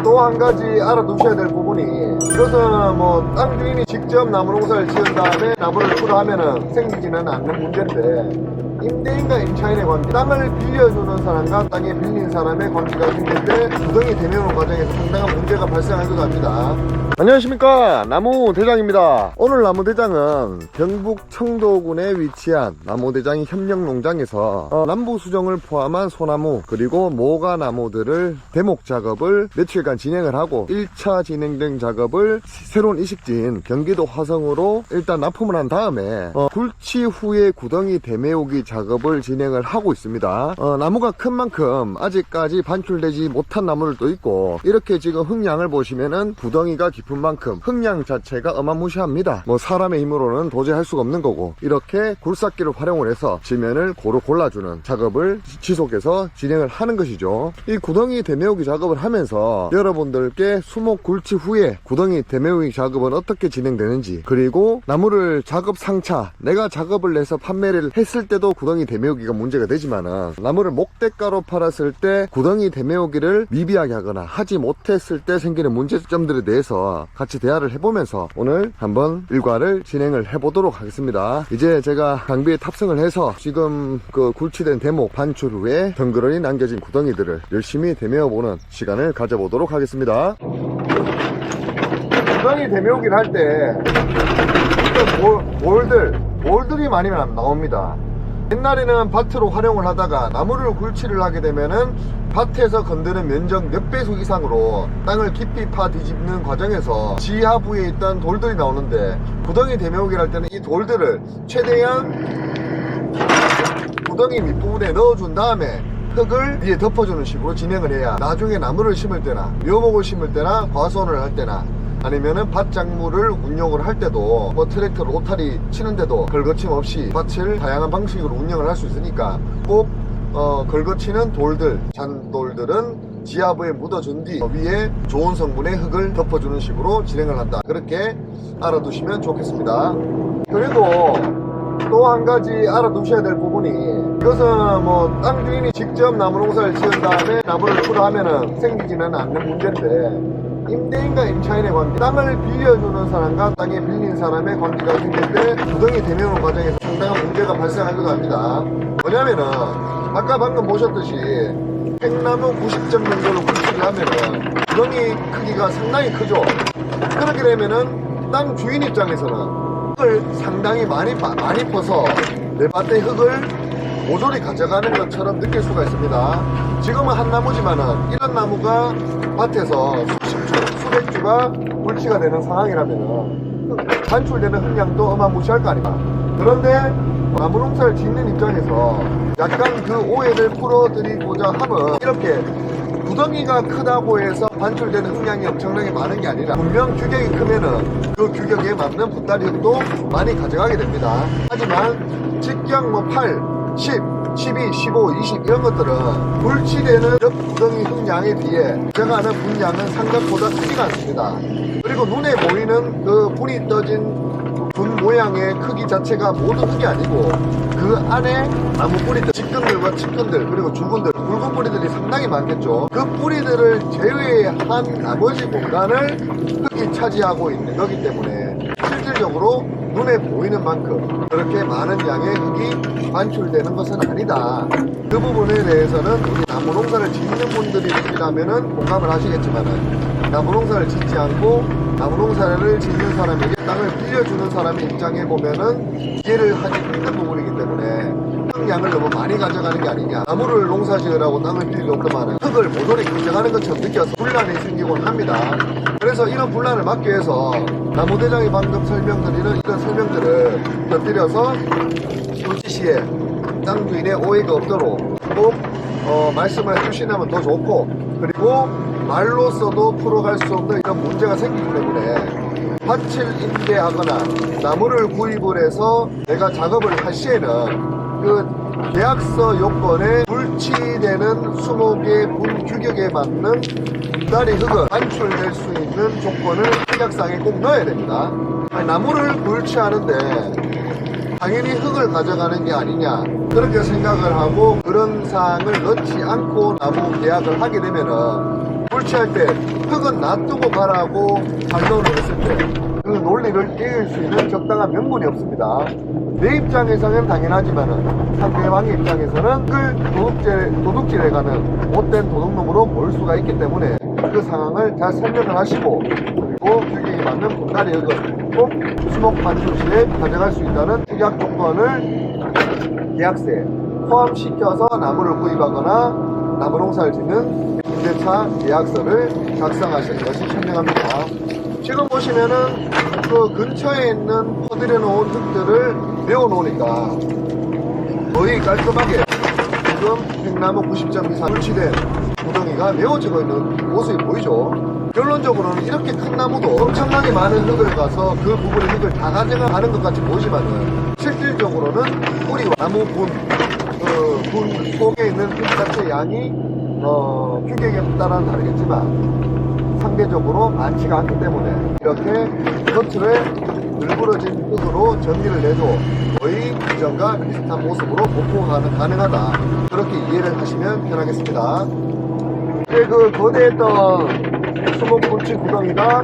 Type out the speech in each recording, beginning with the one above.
또 한 가지 알아두셔야 될 부분이, 이것은 뭐 땅 주인이 직접 나무 농사를 지은 다음에 나무를 풀어하면은 생기지는 않는 문제인데, 임대인과 임차인의 관계, 땅을 빌려주는 사람과 땅에 빌린 사람의 관계가 생길 때 구덩이 대면허 과정에서 상당한 문제가 발생하기도 합니다. 안녕하십니까, 나무대장입니다. 오늘 나무대장은 경북 청도군에 위치한 나무대장 협력농장에서 남부수정을 포함한 소나무 그리고 모가나무들을 대목 작업을 며칠간 진행을 하고 1차 진행된 작업을 새로운 이식지인 경기도 화성으로 일단 납품을 한 다음에 굴치 후에 구덩이 대메우기 작업을 진행을 하고 있습니다. 나무가 큰 만큼 아직까지 반출되지 못한 나무들도 있고, 이렇게 지금 흙량을 보시면은 구덩이가 깊은 만큼 흙량 자체가 어마무시합니다. 뭐 사람의 힘으로는 도저히 할 수가 없는 거고, 이렇게 굴삭기를 활용을 해서 지면을 고루 골라주는 작업을 지속해서 진행을 하는 것이죠. 이 구덩이 대메우기 작업을 하면서 여러분들께 수목 굴치 후에 구덩이 대메우기 작업은 어떻게 진행되는지, 그리고 나무를 작업 상차, 내가 작업을 내서 판매를 했을 때도 구덩이 대메우기가 문제가 되지만은 나무를 목대가로 팔았을 때 구덩이 대메우기를 미비하게 하거나 하지 못했을 때 생기는 문제점들에 대해서 같이 대화를 해보면서 오늘 한번 일과를 진행을 해보도록 하겠습니다. 이제 제가 장비에 탑승을 해서 지금 그 굴치된 대목 반출 후에 덩그러니 남겨진 구덩이들을 열심히 대메워보는 시간을 가져보도록 하겠습니다. 구덩이 대메우기를 할 때 볼들이 많이 나옵니다. 옛날에는 밭으로 활용을 하다가 나무를 굴치를 하게 되면은 밭에서 건드는 면적 몇 배수 이상으로 땅을 깊이 파 뒤집는 과정에서 지하부에 있던 돌들이 나오는데, 구덩이 대메우기를 할 때는 이 돌들을 최대한 구덩이 밑부분에 넣어준 다음에 흙을 위에 덮어주는 식으로 진행을 해야 나중에 나무를 심을 때나 묘목을 심을 때나 과수원을 할 때나 아니면은 밭작물을 운용을 할 때도 뭐 트랙터로 오타리 치는데도 걸거침 없이 밭을 다양한 방식으로 운영을 할 수 있으니까 꼭 걸거치는 돌들, 잔돌들은 지하부에 묻어준 뒤 위에 좋은 성분의 흙을 덮어주는 식으로 진행을 한다. 그렇게 알아두시면 좋겠습니다. 그리고 또 한 가지 알아두셔야 될 부분이, 이것은 뭐 땅 주인이 직접 나무 농사를 지은 다음에 나무를 풀어하면은 생기지는 않는 문제인데, 임대인과 임차인의 관계, 땅을 빌려주는 사람과 땅에 빌린 사람의 관계가 생길 때 구덩이 대면허 과정에서 상당한 문제가 발생하기도 합니다. 뭐냐면은 아까 방금 보셨듯이 팽나무 90점 정도로 굴치를 하면은 구덩이 크기가 상당히 크죠. 그렇게 되면은 땅 주인 입장에서는 흙을 상당히 많이 퍼서 내 밭의 흙을 모조리 가져가는 것처럼 느낄 수가 있습니다. 지금은 한 나무지만은 이런 나무가 밭에서 수백 주가 굴치가 되는 상황이라면은 반출되는 흙량도 어마무시할 거 아닙니까? 그런데 나무 농사를 짓는 입장에서 약간 그 오해를 풀어드리고자 함은, 이렇게 구덩이가 크다고 해서 반출되는 흙량이 엄청나게 많은 게 아니라 분명 규격이 크면은 그 규격에 맞는 분다리 흙도 많이 가져가게 됩니다. 하지만 직경 뭐 8, 10, 12, 15, 20 이런 것들은 굴치되는 구덩이 흙량에 비해 가져가는 분량은 생각보다 크지가 않습니다. 그리고 눈에 보이는 그 분이 떠진 분 모양의 크기 자체가 모두 흙이 아니고 그 안에 나무 뿌리들, 직근들과 측근들, 그리고 죽은들, 굵은 뿌리들이 상당히 많겠죠. 그 뿌리들을 제외한 나머지 공간을 흙이 차지하고 있는 거기 때문에 실질적으로 눈에 보이는 만큼 그렇게 많은 양의 흙이 반출되는 것은 아니다. 그 부분에 대해서는 우리 나무 농사를 짓는 분들이라면은 공감을 하시겠지만은, 나무 농사를 짓지 않고 나무 농사를 짓는 사람에게 땅을 빌려주는 사람의 입장에 보면은 이해를 하기 힘든 부분이기 때문에 흙량을 너무 많이 가져가는 게 아니냐, 나무를 농사 지으라고 땅을 빌려줬더만은 흙을 모조리 가져가는 것처럼 느껴서 분란이 생기곤 합니다. 그래서 이런 분란을 막기 위해서 나무대장이 방금 설명드리는 이런 설명들을 곁들여서 굴치 시에 땅 주인의 오해가 없도록 꼭 말씀을 해주시면 더 좋고, 그리고 말로써도 풀어갈 수 없는 이런 문제가 생기기 때문에 밭을 임대하거나 나무를 구입을 해서 내가 작업을 할 시에는 그 계약서 요건에 불치되는 수목의 분 규격에 맞는 분다리 흙은 반출될 수 있는 조건을 계약상에 꼭 넣어야 됩니다. 나무를 굴치하는데 당연히 흙을 가져가는 게 아니냐, 그렇게 생각을 하고 그런 사항을 넣지 않고 나무 계약을 하게 되면은 굴치할 때 흙은 놔두고 가라고 반론을 했을 때 그 논리를 이길 수 있는 적당한 명분이 없습니다. 내 입장에서는 당연하지만은 상대방의 입장에서는 흙을 도둑질해가는 못된 도둑놈으로 볼 수가 있기 때문에 그 상황을 잘 설명을 하시고, 그리고 규격에 맞는 분갈이 흙을 꼭 수목 반수 시에 가져갈 수 있다는 특약 조건을 계약서에 포함시켜서 나무를 구입하거나 나무 농사를 짓는 임대차 계약서를 작성하시는 것이 현명합니다. 지금 보시면은 그 근처에 있는 퍼들여 놓은 흙들을 메워 놓으니까 거의 깔끔하게 지금 팽나무 90점 이상 굴치된 구덩이가 메워지고 있는 모습이 보이죠. 결론적으로는 이렇게 큰 나무도 엄청나게 많은 흙을 가서 그 부분의 흙을 다 가져가는 것 같이 보이지만은 실질적으로는 뿌리와 나무 분 속에 있는 흙 자체 양이 규격에 따라 다르겠지만 상대적으로 많지가 않기 때문에 이렇게 겉으로 늘부러진 흙으로 정리를 내도 거의 이전과 비슷한 모습으로 복구가 가능하다, 그렇게 이해를 하시면 편하겠습니다. 이제 그 거대했던 수목굴치 구덩이가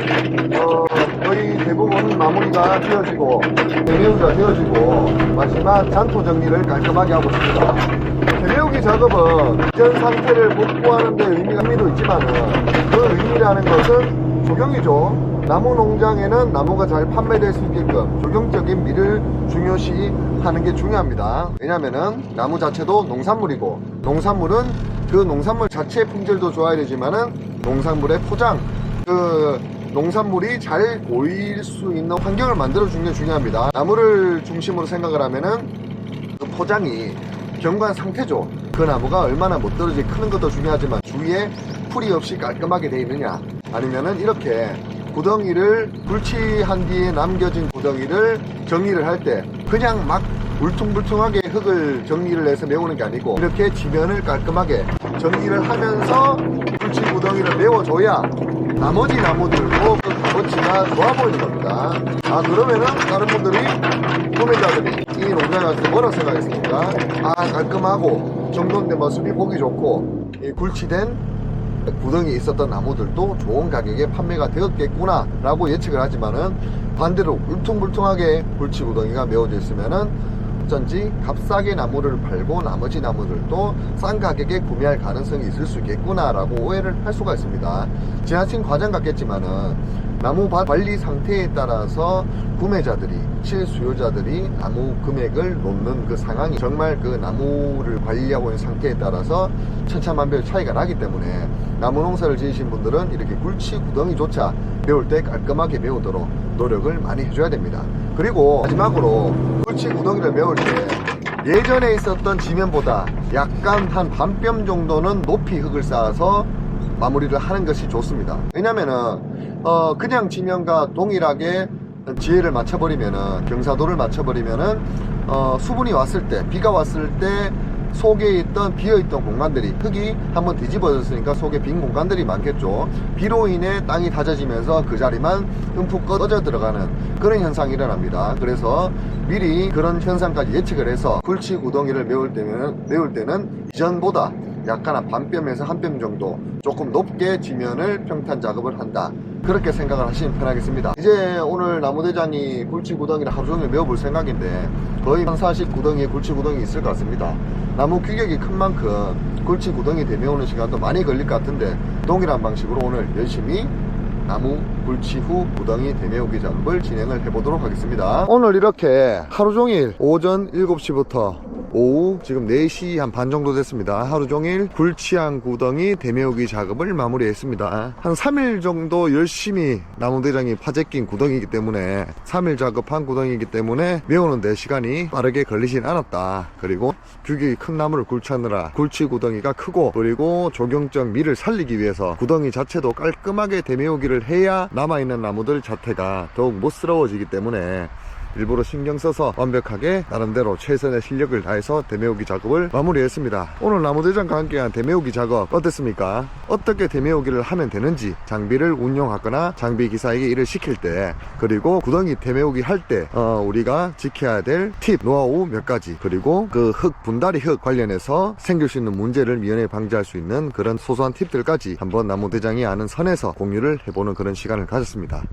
거의 대부분 마무리가 되어지고 대매우기가 되어지고 마지막 잔토 정리를 깔끔하게 하고 있습니다. 대매우기 작업은 이전 상태를 복구하는 데 의미도 있지만 그 의미라는 것은 조경이죠. 나무 농장에는 나무가 잘 판매될 수 있게끔 조경적인 미를 중요시 하는 게 중요합니다. 왜냐면은 나무 자체도 농산물이고, 농산물은 그 농산물 자체의 품질도 좋아야 되지만은 농산물의 포장, 그 농산물이 잘 보일 수 있는 환경을 만들어 주는 게 중요합니다. 나무를 중심으로 생각을 하면은 그 포장이 경관 상태죠. 그 나무가 얼마나 못떨어지 크는 것도 중요하지만 주위에 풀이 없이 깔끔하게 되어 있느냐, 아니면은 이렇게 구덩이를 굴치한 뒤에 남겨진 구덩이를 정리를 할 때 그냥 막 울퉁불퉁하게 흙을 정리를 해서 메우는 게 아니고 이렇게 지면을 깔끔하게 정리를 하면서 굴치 구덩이를 메워줘야 나머지 나무들도 그 값어치가 좋아 보이는 겁니다. 그러면은 다른 분들이, 구매자들이 이 농장에 와서 뭐라고 생각했습니까? 깔끔하고 정돈된 모습이 보기 좋고 이 굴치된 구덩이에 있었던 나무들도 좋은 가격에 판매가 되었겠구나 라고 예측을 하지만은 반대로 울퉁불퉁하게 굴치 구덩이가 메워져 있으면은 어쩐지 값싸게 나무를 팔고 나머지 나무들도 싼 가격에 구매할 가능성이 있을 수 있겠구나 라고 오해를 할 수가 있습니다. 지나친 과장 같겠지만은 나무 관리 상태에 따라서 구매자들이, 실수요자들이 나무 금액을 놓는 그 상황이 정말 그 나무를 관리하고 있는 상태에 따라서 천차만별 차이가 나기 때문에 나무 농사를 지으신 분들은 이렇게 굴치 구덩이조차 메울 때 깔끔하게 메우도록 노력을 많이 해줘야 됩니다. 그리고 마지막으로 굴치 구덩이를 메울 때 예전에 있었던 지면보다 약간 한 반뼘 정도는 높이 흙을 쌓아서 마무리를 하는 것이 좋습니다. 왜냐면은 그냥 지면과 동일하게 지혜를 맞춰버리면은, 경사도를 맞춰버리면은 수분이 왔을 때, 비가 왔을 때 속에 있던 비어있던 공간들이, 흙이 한번 뒤집어졌으니까 속에 빈 공간들이 많겠죠. 비로 인해 땅이 다져지면서 그 자리만 움푹 꺼져 들어가는 그런 현상이 일어납니다. 그래서 미리 그런 현상까지 예측을 해서 굴치 구덩이를 메울 때는 이전보다 약간 한 반뼘에서 한 뼘 정도 조금 높게 지면을 평탄 작업을 한다, 그렇게 생각을 하시면 편하겠습니다. 이제 오늘 나무대장이 굴치 구덩이를 하루 종일 메워볼 생각인데 거의 30, 40구덩이의 굴치 구덩이 있을 것 같습니다. 나무 규격이 큰 만큼 굴치 구덩이 대메우는 시간도 많이 걸릴 것 같은데 동일한 방식으로 오늘 열심히 나무 굴치 후 구덩이 대메우기 작업을 진행을 해보도록 하겠습니다. 오늘 이렇게 하루 종일 오전 7시부터 오후 지금 4시 한 반 정도 됐습니다. 하루 종일 굴치한 구덩이 대메우기 작업을 마무리했습니다. 한 3일 정도 열심히 나무대장이 파재 낀 구덩이기 때문에 3일 작업한 구덩이기 때문에 메우는데 시간이 빠르게 걸리진 않았다. 그리고 규격이 큰 나무를 굴치하느라 굴치 구덩이가 크고, 그리고 조경적 미를 살리기 위해서 구덩이 자체도 깔끔하게 대메우기를 해야 남아있는 나무들 자태가 더욱 멋스러워지기 때문에 일부러 신경 써서 완벽하게 나름대로 최선의 실력을 다해서 대매우기 작업을 마무리했습니다. 오늘 나무대장과 함께한 대매우기 작업 어땠습니까? 어떻게 대매우기를 하면 되는지, 장비를 운용하거나 장비 기사에게 일을 시킬 때, 그리고 구덩이 대매우기 할 때 우리가 지켜야 될 팁, 노하우 몇 가지, 그리고 그 흙, 분다리 흙 관련해서 생길 수 있는 문제를 미연에 방지할 수 있는 그런 소소한 팁들까지 한번 나무대장이 아는 선에서 공유를 해보는 그런 시간을 가졌습니다.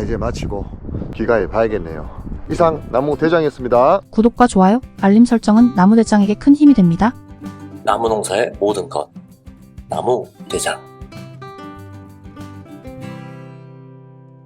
이제 마치고 귀가해 봐야겠네요. 이상 나무대장이었습니다. 구독과 좋아요, 알림 설정은 나무대장에게 큰 힘이 됩니다. 나무 농사의 모든 것 나무대장.